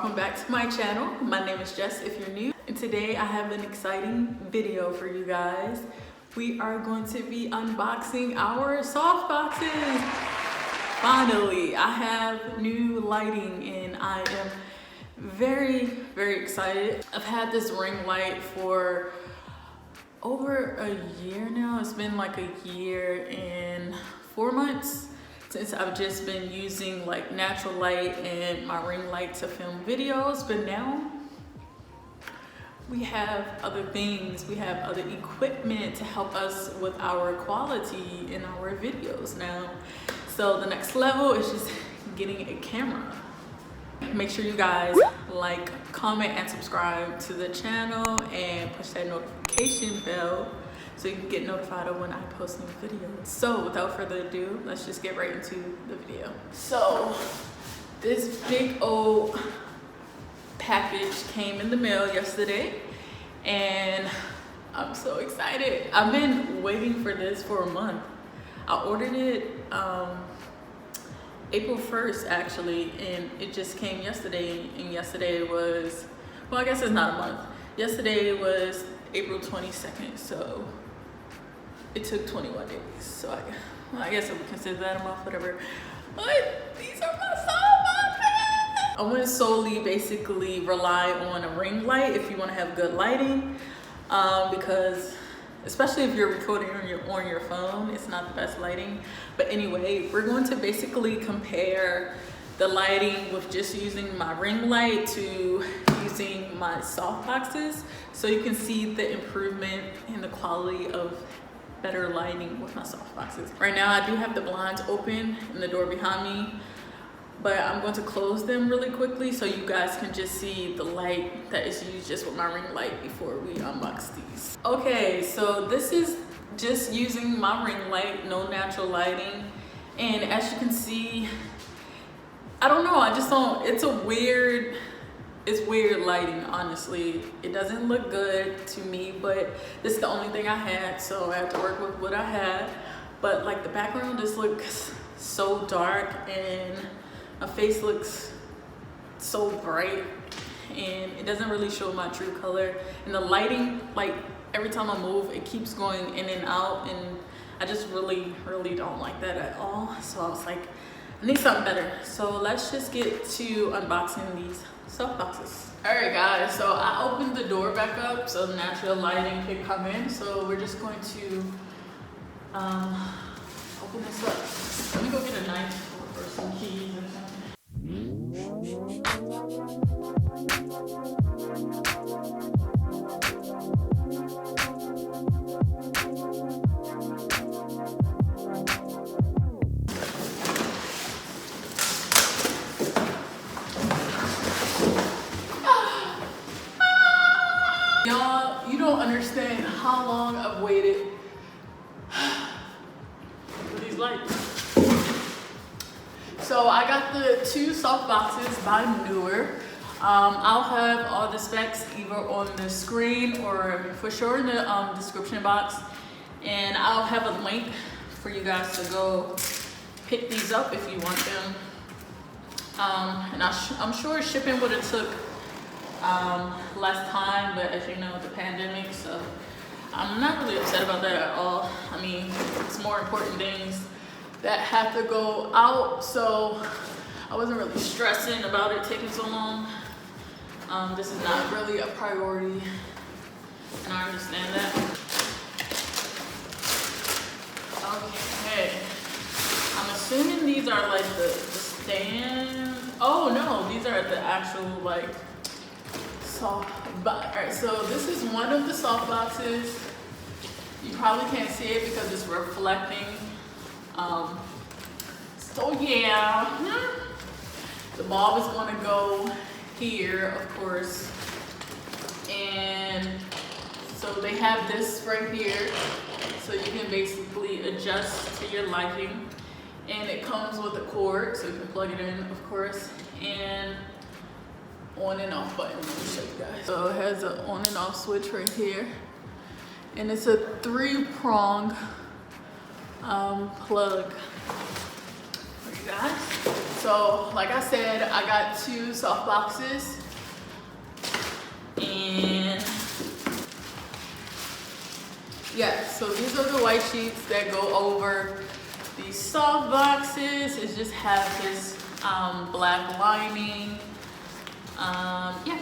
welcome back to my channel. My name is Jess if you're new, and today I have an exciting video for you guys. We are going to be unboxing our soft boxes. Finally, I have new lighting and I am very excited. I've had this ring light for over a year now. It's been like a year and 4 months since I've just been using like natural light and my ring light to film videos, but now we have other things, we have other equipment to help us with our quality in our videos now. So the next level is just getting a camera. Make sure you guys like, comment, and subscribe to the channel and push that notification bell so you can get notified of when I post new videos. So without further ado, let's just get right into the video. So this big old package came in the mail yesterday and I'm so excited. I've been waiting for this for a month. I ordered it April 1st actually, and it just came yesterday, and yesterday was, well, I guess it's not a month. Yesterday was April 22nd, so it took 21 days. So I guess I would consider that a month, whatever. But these are my soft boxes. I want to solely basically rely on a ring light if you want to have good lighting, because especially if you're recording on your phone, it's not the best lighting. But anyway, we're going to basically compare the lighting with just using my ring light to using my soft boxes, so you can see the improvement in the quality of better lighting with my soft boxes. Right now I do have the blinds open and the door behind me, but I'm going to close them really quickly so you guys can just see the light that is used just with my ring light before we unbox these. Okay, so this is just using my ring light, no natural lighting. And as you can see, I don't know, I just don't, it's weird lighting, honestly. It doesn't look good to me, but this is the only thing I had, so I had to work with what I had. But like the background just looks so dark and my face looks so bright and it doesn't really show my true color. And the lighting, like every time I move, it keeps going in and out, and I just really don't like that at all. So I was like, I need something better. So let's just get to unboxing these soft boxes. All right guys, so I opened the door back up so natural lighting could come in. So we're just going to open this up. Let me go get a knife or some keys or something. Y'all, you don't understand how long I've waited for these lights. So I got the 2 soft boxes by Neewer. I'll have all the specs either on the screen or for sure in the description box. And I'll have a link for you guys to go pick these up if you want them. And I'm sure shipping would have took less time, but as you know, the pandemic, so I'm not really upset about that at all. I mean, it's more important things that have to go out, so I wasn't really stressing about it taking so long. This is not really a priority, and I understand that. Okay, I'm assuming these are like the stand. Oh no, these are the actual like soft box. Alright, so this is one of the soft boxes. You probably can't see it because it's reflecting. So yeah, the bulb is going to go here, of course. And so they have this right here, so you can basically adjust to your liking. And it comes with a cord, so you can plug it in, of course, and on and off button. Let me show you guys. So it has an on and off switch right here, and it's a 3-prong plug. guys. So like I said, I got 2 soft boxes, and yeah, so these are the white sheets that go over these soft boxes. It just have this black lining. Yeah.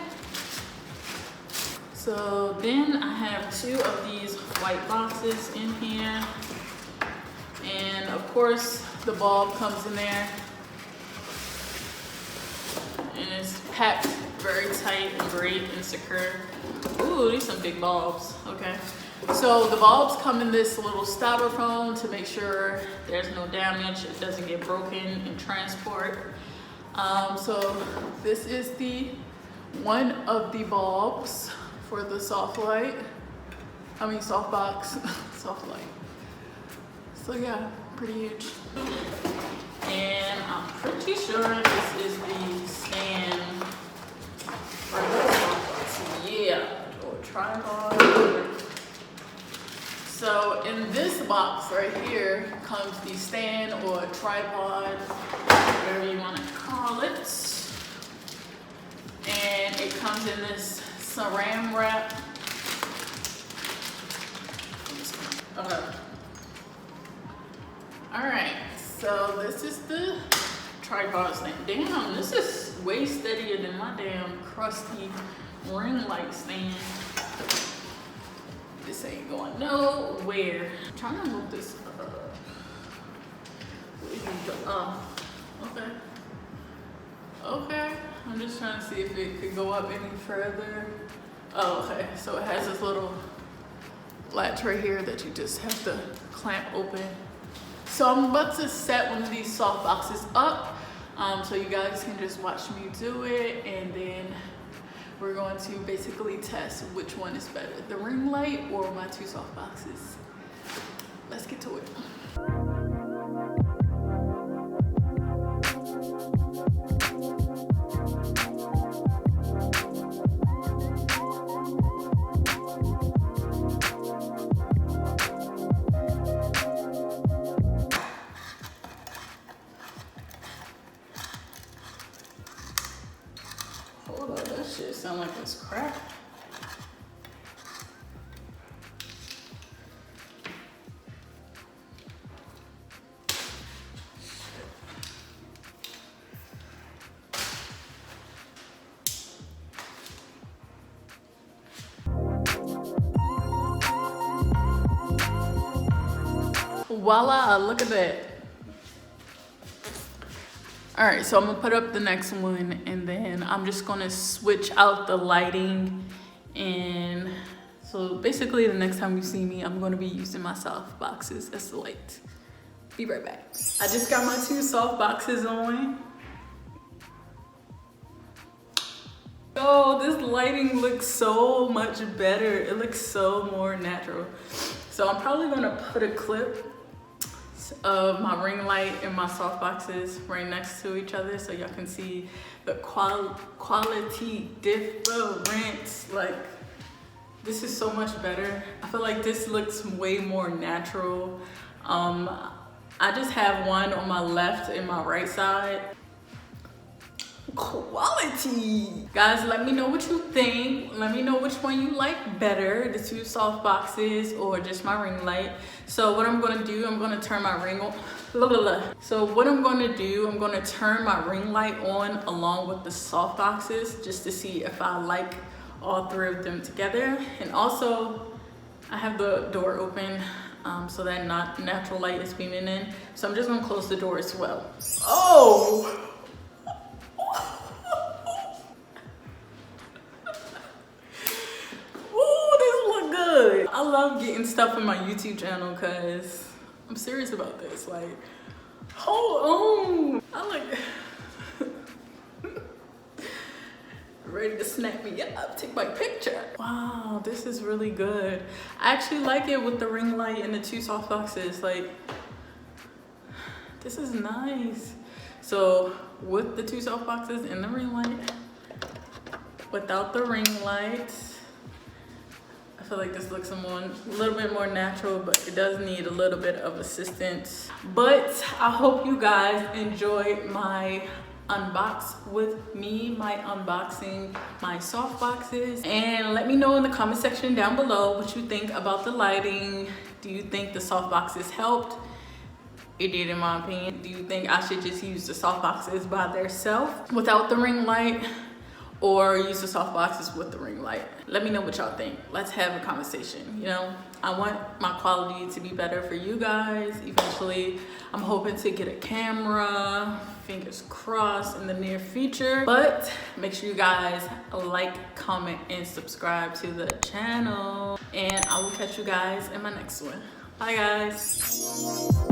So then I have 2 of these white boxes in here, and of course the bulb comes in there, and it's packed very tight and great and secure. Ooh, these some big bulbs. Okay, so the bulbs come in this little styrofoam to make sure there's no damage, it doesn't get broken in transport. So this is the one of the bulbs for the soft light. I mean soft box, soft light. So yeah, pretty huge. And I'm pretty sure this is the stand for the soft box. Yeah, or tripod. So in this box right here comes the stand or tripod, whatever you want to call it. And it comes in this saran wrap. Okay. Alright, so this is the tripod stand. Damn, this is way steadier than my damn crusty ring light stand. This ain't going nowhere. I'm trying to move this up. Okay. Okay. I'm just trying to see if it could go up any further. Oh, okay. So it has this little latch right here that you just have to clamp open. So I'm about to set one of these soft boxes up, so you guys can just watch me do it, and then we're going to basically test which one is better, the ring light or my 2 soft boxes. Let's get to it. Hold on, that shit sound like it's crap. Voila, look at that. All right, so I'm gonna put up the next one, and then I'm just gonna switch out the lighting. And so basically the next time you see me, I'm gonna be using my soft boxes as the light. Be right back. I just got my 2 soft boxes on. Oh, this lighting looks so much better. It looks so more natural. So I'm probably gonna put a clip of my ring light and my soft boxes right next to each other so y'all can see the quality difference. Like, this is so much better. I feel like this looks way more natural. I just have one on my left and my right side. Quality. Guys, let me know what you think. Let me know which one you like better, the 2 soft boxes or just my ring light. So what I'm gonna do, I'm gonna turn my ring on. So what I'm gonna do, I'm gonna turn my ring light on along with the soft boxes just to see if I like all 3 of them together. And also I have the door open so that natural light is beaming in. So I'm just gonna close the door as well. Oh! I love getting stuff in my YouTube channel because I'm serious about this. Like, hold on. I like ready to snap me up, take my picture. Wow, this is really good. I actually like it with the ring light and the 2 soft boxes. Like, this is nice. So with the 2 soft boxes and the ring light, without the ring light, I I feel like this looks a little bit more natural, but it does need a little bit of assistance. But I hope you guys enjoyed my unbox with me, my unboxing my soft boxes, and let me know in the comment section down below what you think about the lighting. Do you think the soft boxes helped? It did in my opinion. Do you think I should just use the soft boxes by themselves without the ring light, or use the soft boxes with the ring light? Let me know what y'all think. Let's have a conversation. You know, I want my quality to be better for you guys. Eventually, I'm hoping to get a camera, fingers crossed, in the near future. But make sure you guys like, comment, and subscribe to the channel. And I will catch you guys in my next one. Bye guys.